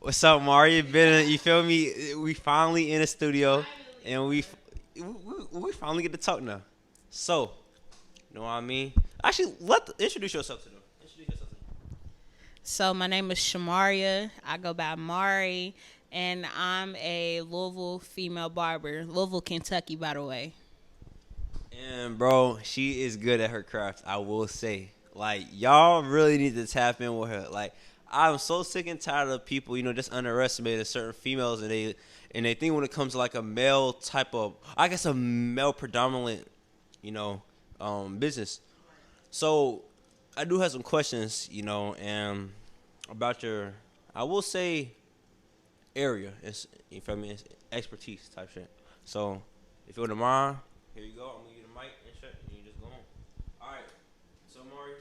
What's up, Mario? You feel me? We finally in the studio, and we finally get to talk now. So, you know what I mean? Actually, introduce yourself to them. Introduce yourself to them. So my name is Shamaria. I go by Mari, and I'm a Louisville female barber. Louisville, Kentucky, by the way. And bro, she is good at her craft. I will say, like y'all really need to tap in with her. Like I'm so sick and tired of people, just underestimating certain females, and they think when it comes to like a male type of, I guess a male predominant, you know, business. So I do have some questions, and about your, I will say, area. It's you feel me? It's expertise type shit. So if you wouldn't mind, here you go. I'm gonna get a mic and shit, and you just go on. All right. So Mari,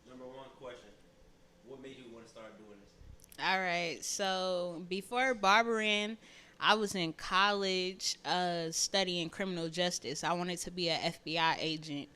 number one question: what made you want to start doing this? All right. So before barbering, I was in college studying criminal justice. I wanted to be an FBI agent.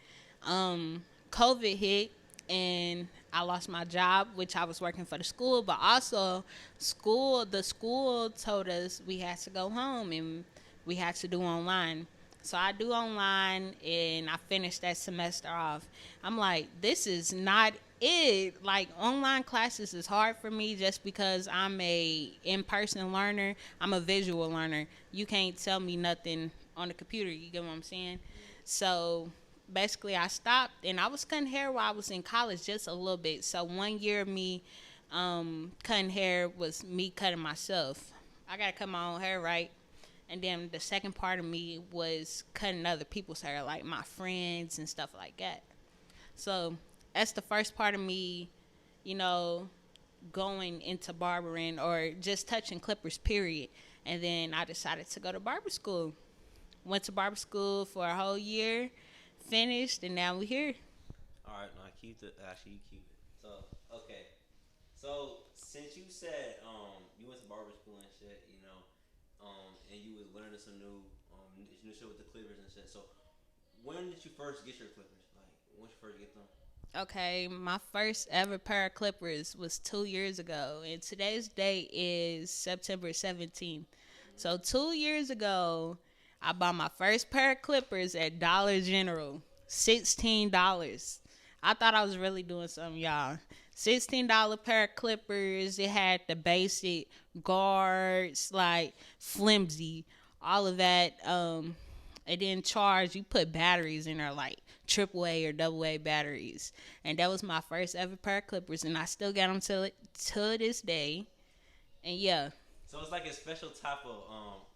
COVID hit and I lost my job, which I was working for the school, but also the school told us we had to go home and we had to do online. So I do online and I finished that semester off. I'm like, this is not it. Like online classes is hard for me just because I'm a in-person learner. I'm a visual learner. You can't tell me nothing on the computer. You get what I'm saying? So basically I stopped and I was cutting hair while I was in college just a little bit. So 1 year of me cutting hair was me cutting myself. I gotta cut my own hair, right? And then the second part of me was cutting other people's hair, like my friends and stuff like that. So that's the first part of me, you know, going into barbering or just touching clippers, period. And then I decided to go to barber school. Went to barber school for a whole year, finished, and now we're here. All right, no, I keep it. Actually, you keep it. So okay. So since you said you went to barber school and shit, and you was learning some new shit with the clippers and shit. So when did you first get your clippers? Like when did you first get them? Okay, my first ever pair of clippers was 2 years ago, and today's date is September 17th. So 2 years ago, I bought my first pair of clippers at Dollar General, $16. I thought I was really doing something, y'all. $16 pair of clippers. It had the basic guards, like flimsy, all of that. It didn't charge. You put batteries in there, like triple A or double A batteries, and that was my first ever pair of clippers, and I still got them till this day. And yeah, So it's like a special type of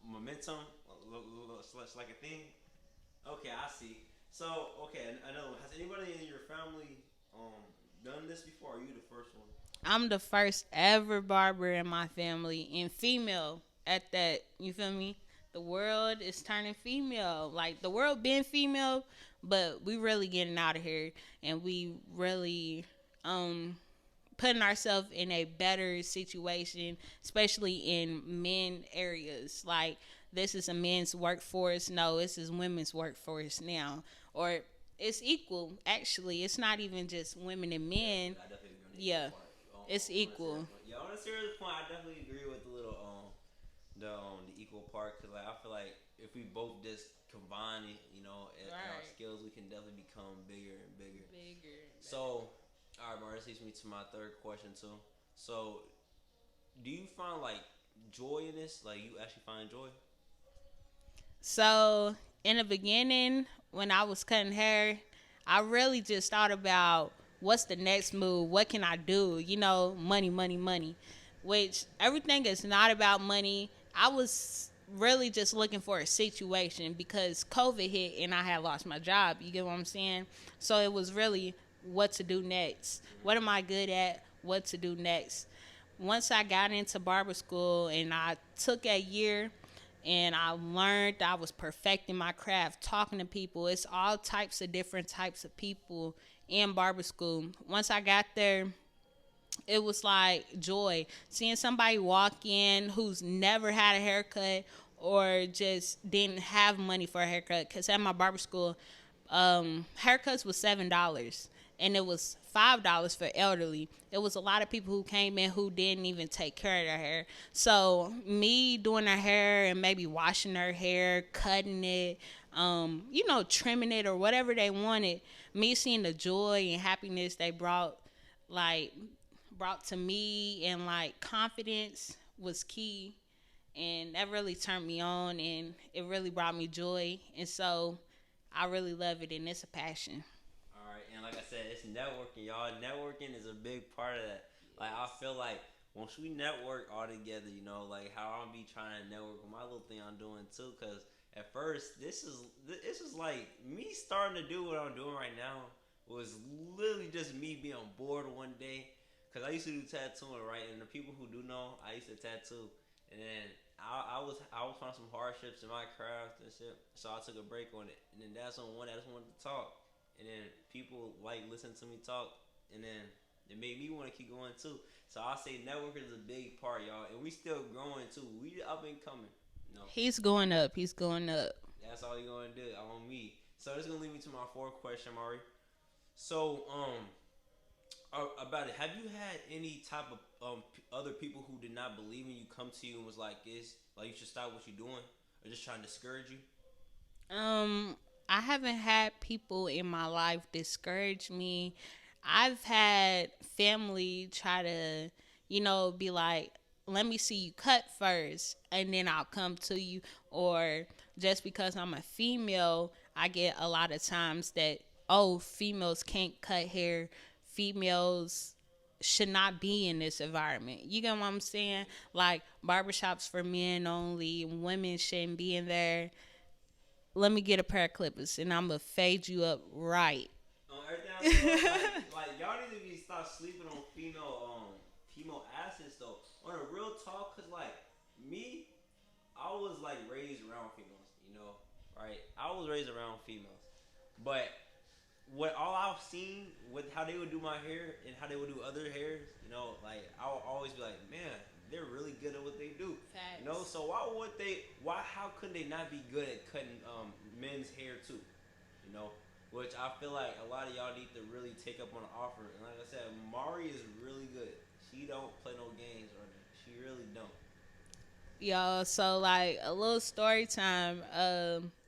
momentum, slash like a thing. Okay, I see. So okay, I know. Has anybody in your family done this before? Or are you the first one? I'm the first ever barber in my family, and female at that. You feel me? The world is turning female. Like the world been female, but we really getting out of here, and we really um putting ourselves in a better situation, especially in men areas. Like this is a men's workforce. No, this is women's workforce now, or it's equal. Actually, it's not even just women and Yeah, men. I definitely agree on the equal Yeah, part. it's On a serious equal. point, yeah, on a serious point, I definitely agree with the little the equal part because like I feel like if we both just combine it, and our Right. skills, we can definitely become bigger and bigger. Bigger, better. So, all right, Mar, this leads me to my third question too. So, do you find like joy in this? Like, you actually find joy? So in the beginning, when I was cutting hair, I really just thought about what's the next move? What can I do? Money, money, money. Which everything is not about money. I was really just looking for a situation because COVID hit and I had lost my job. You get what I'm saying? So it was really what to do next. What am I good at? What to do next? Once I got into barber school and I took a year and I learned, I was perfecting my craft, talking to people. It's all types of different types of people in barber school. Once I got there, it was like joy. Seeing somebody walk in who's never had a haircut or just didn't have money for a haircut. Because at my barber school, haircuts was $7. and it was $5 for elderly. It was a lot of people who came in who didn't even take care of their hair. So me doing their hair and maybe washing their hair, cutting it, trimming it or whatever they wanted. Me seeing the joy and happiness they like brought to me and like confidence was key, and that really turned me on and it really brought me joy, and so I really love it and it's a passion. All right, and like I said, it's networking, y'all. Networking is a big part of that. Like I feel like once we network all together, like how I'm be trying to network with my little thing I'm doing too. Cause at first, this is like me starting to do what I'm doing right now was literally just me being bored one day. Cause I used to do tattooing, right? And the people who do know, I used to tattoo, and then I was finding some hardships in my craft and shit. So I took a break on it, and then that's on one I just wanted to talk, and then people like listen to me talk, and then it made me want to keep going too. So I say networking is a big part, y'all, and we still growing too. We up and coming, you know. He's going up. He's going up. That's all you gonna do on me. So this is gonna lead me to my fourth question, Mari. So about it, have you had any type of other people who did not believe in you come to you and was like, "It's like you should stop what you're doing," or just trying to discourage you? Um, I haven't had people in my life discourage me. I've had family try to, be like, let me see you cut first and then I'll come to you. Or just because I'm a female, I get a lot of times that, oh, females can't cut hair. Females should not be in this environment. You get what I'm saying? Like barbershops for men only, women shouldn't be in there. Let me get a pair of clippers and I'm gonna fade you up right. Everything I said, like y'all need to be stop sleeping on female assets though. On a real talk, cause like me, I was like raised around females, right? I was raised around females, but what all I've seen with how they would do my hair and how they would do other hairs, like I would always be like, man, they're really good at what they do, Facts. So why would they? Why? How could they not be good at cutting men's hair too? You know, which I feel like a lot of y'all need to really take up on the offer. And like I said, Mari is really good. She don't play no games, or she really don't. Y'all, so like a little story time.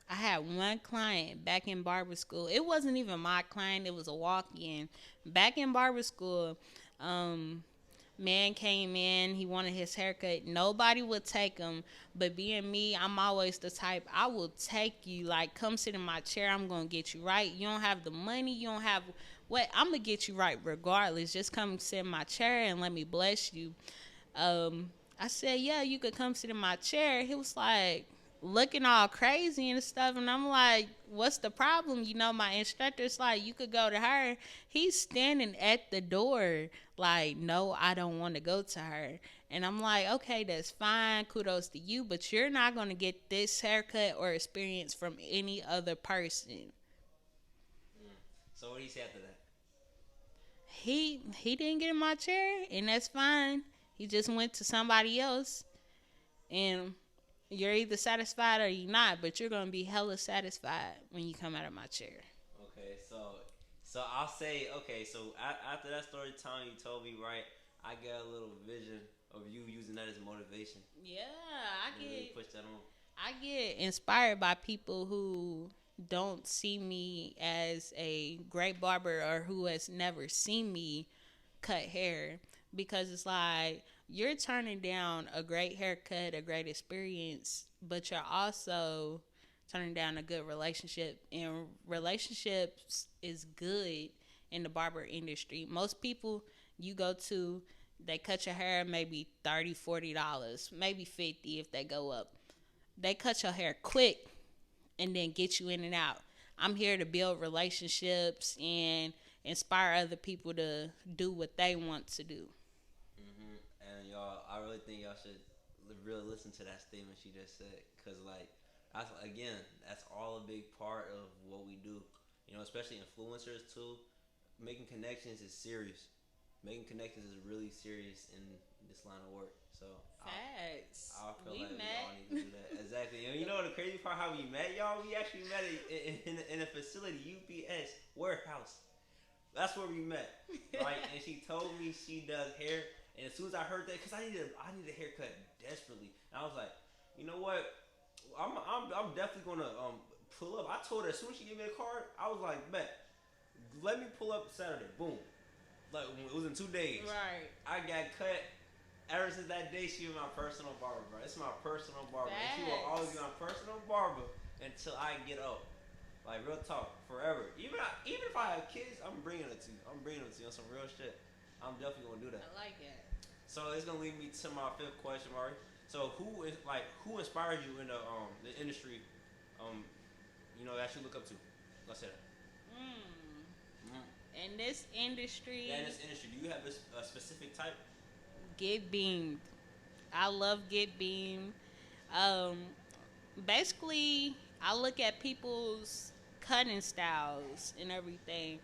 I had one client back in barber school. It wasn't even my client, it was a walk in. Back in barber school, um, man came in, he wanted his haircut. Nobody would take him. But being me, I'm always the type, I will take you. Like, come sit in my chair, I'm gonna get you right. You don't have the money, you don't have what, I'm gonna get you right regardless. Just come sit in my chair and let me bless you. I said, yeah, you could come sit in my chair. He was like looking all crazy and stuff. And I'm like, what's the problem? My instructor's like, you could go to her. He's standing at the door like, no, I don't want to go to her. And I'm like, okay, that's fine. Kudos to you. But you're not going to get this haircut or experience from any other person. Mm. So what do you say after that? He didn't get in my chair, and that's fine. He just went to somebody else, and you're either satisfied or you're not, but you're gonna be hella satisfied when you come out of my chair. Okay, so I'll say okay. So after that story time you told me, right, I get a little vision of you using that as motivation. Yeah, And really push that on. I get inspired by people who don't see me as a great barber or who has never seen me cut hair, because it's like you're turning down a great haircut, a great experience, but you're also turning down a good relationship. And relationships is good in the barber industry. Most people you go to, they cut your hair maybe $30, $40, maybe 50 if they go up. They cut your hair quick and then get you in and out. I'm here to build relationships and inspire other people to do what they want to do. And y'all, I really think y'all should really listen to that statement she just said, cause like, that's all a big part of what we do. Especially influencers too. Making connections is serious. Making connections is really serious in this line of work. So Facts. I feel We like we all met. need to do that. Exactly. And the crazy part how we met, y'all? We actually met in a facility, UPS warehouse. That's where we met, right? And she told me she does hair. And as soon as I heard that, cause I need a haircut desperately, and I was like, you know what? I'm definitely gonna pull up. I told her as soon as she gave me a card, I was like, bet, let me pull up Saturday. Boom. Like it was in 2 days. Right. I got cut. Ever since that day, she was my personal barber, bro. It's my personal barber, and she will always be Facts. my personal barber until I get up. Like real talk, forever. Even if I have kids, I'm bringing it to you. I'm bringing it to you on some real shit. I'm definitely gonna do that. I like it. So it's gonna lead me to my fifth question, Mari. So who inspired you in the industry, um, that you look up to? Let's say that. Mm. Mm. In this Yeah, in industry, this industry, do you have a specific type? get beamed. I love get beamed. Um, Basically, I look at people's cutting styles and everything.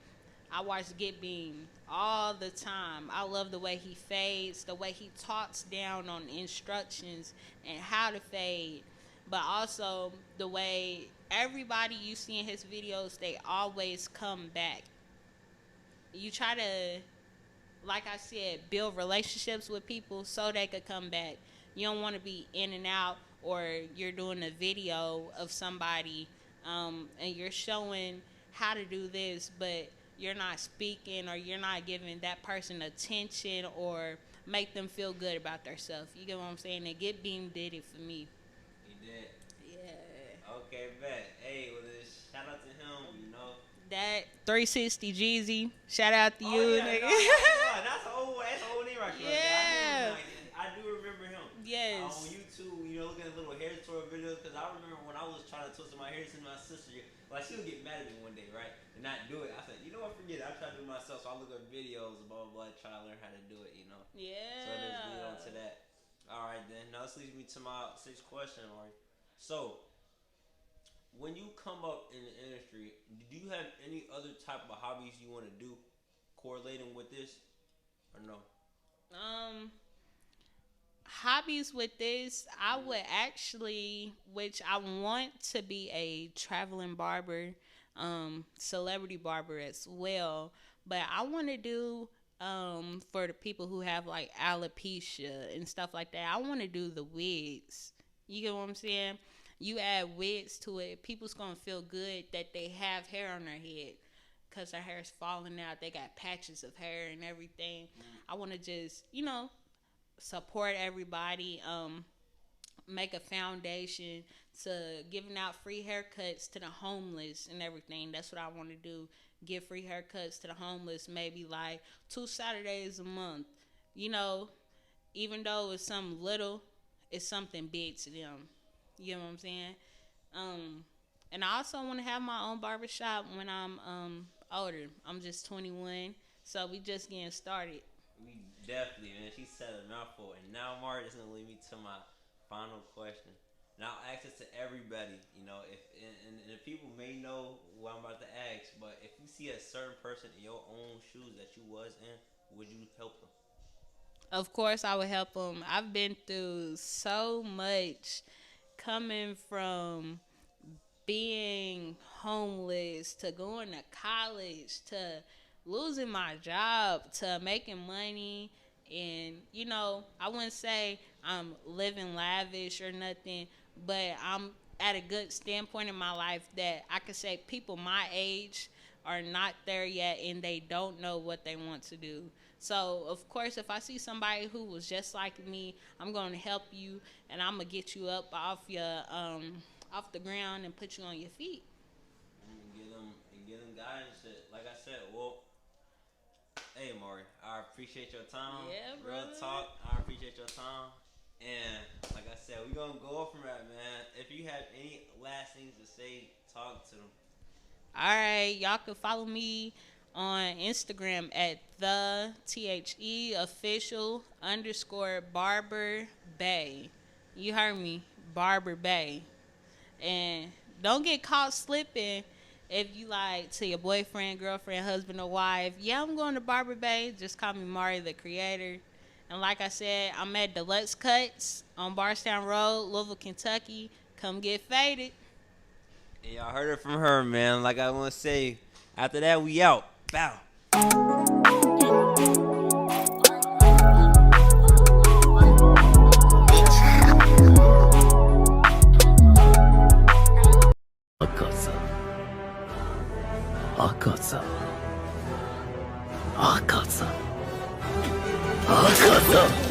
I watch Get Beam all the time. I love the way he fades, the way he talks down on instructions and how to fade, but also the way everybody you see in his videos, they always come back. You try to, like I said, build relationships with people so they could come back. You don't want to be in and out, or you're doing a video of somebody, and you're showing how to do this, but you're not speaking or you're not giving that person attention or make them feel good about themselves. You get what I'm saying? And Get Beam did it for me. He did. Yeah. Okay, bet. Hey, well, shout out to him. That 360 Jeezy. Shout out to Oh you, yeah, no, I ain't gonna lie. nigga. That's an old name right there. Yeah. I do remember him. On Yes. YouTube, looking at little hair tutorial videos. Cause I remember when I was trying to twist my hair to my sister, like she would get mad at me one day, right, and not do it. I said, you know what, forget it. I try to do it myself. So I look at videos, blah blah blah, try to learn how to do it. So let's lead on Yeah. to that. All right, then. Now this leads me to my sixth question, Ari. So when you come up in the industry, do you have any other type of hobbies you want to do correlating with this or no? Um, Hobbies with this, I would actually, which I want to be a traveling barber, celebrity barber as well. But I want to do, for the people who have like alopecia and stuff like that, I want to do the wigs. You get what I'm saying? You add wigs to it, people's gonna feel good that they have hair on their head because their hair is falling out. They got patches of hair and everything. I want to just, support everybody, make a foundation to giving out free haircuts to the homeless and everything. That's what I want to do. Give free haircuts to the homeless, maybe like 2 Saturdays a month. You know, Even though it's something little, it's something big to them. You know what I'm saying? Um, and I also want to have my own barbershop when I'm older. I'm just 21, so we just getting started. We definitely, man. She said a mouthful, and now Mark is gonna lead me to my final question. Now, I'll ask this to everybody. If and if people may know what I'm about to ask, but if you see a certain person in your own shoes that you was in, would you help them? Of course, I would help them. I've been through so much coming from being homeless to going to college to losing my job to making money. And I wouldn't say I'm living lavish or nothing, but I'm at a good standpoint in my life that I could say people my age are not there yet and they don't know what they want to do. So of course, if I see somebody who was just like me, I'm going to help you and I'm gonna get you up off the ground and put you on your feet. And get them guidance. Like I said, well, hey, Maury, I appreciate your time. Yeah, Real brother. talk. I appreciate your time. And like I said, we gonna go from that, man. If you have any last things to say, talk to them. All right, y'all can follow me on Instagram at the official underscore Barber Bay. You heard me, Barber Bay. And don't get caught slipping if you like to your boyfriend, girlfriend, husband, or wife. Yeah, I'm going to Barber Bay. Just call me Mari the Creator. And like I said, I'm at Deluxe Cuts on Barstown Road, Louisville, Kentucky. Come get faded. And y'all heard it from her, man. Like I want to say, after that, we out. Bow. 赤座赤座赤座赤座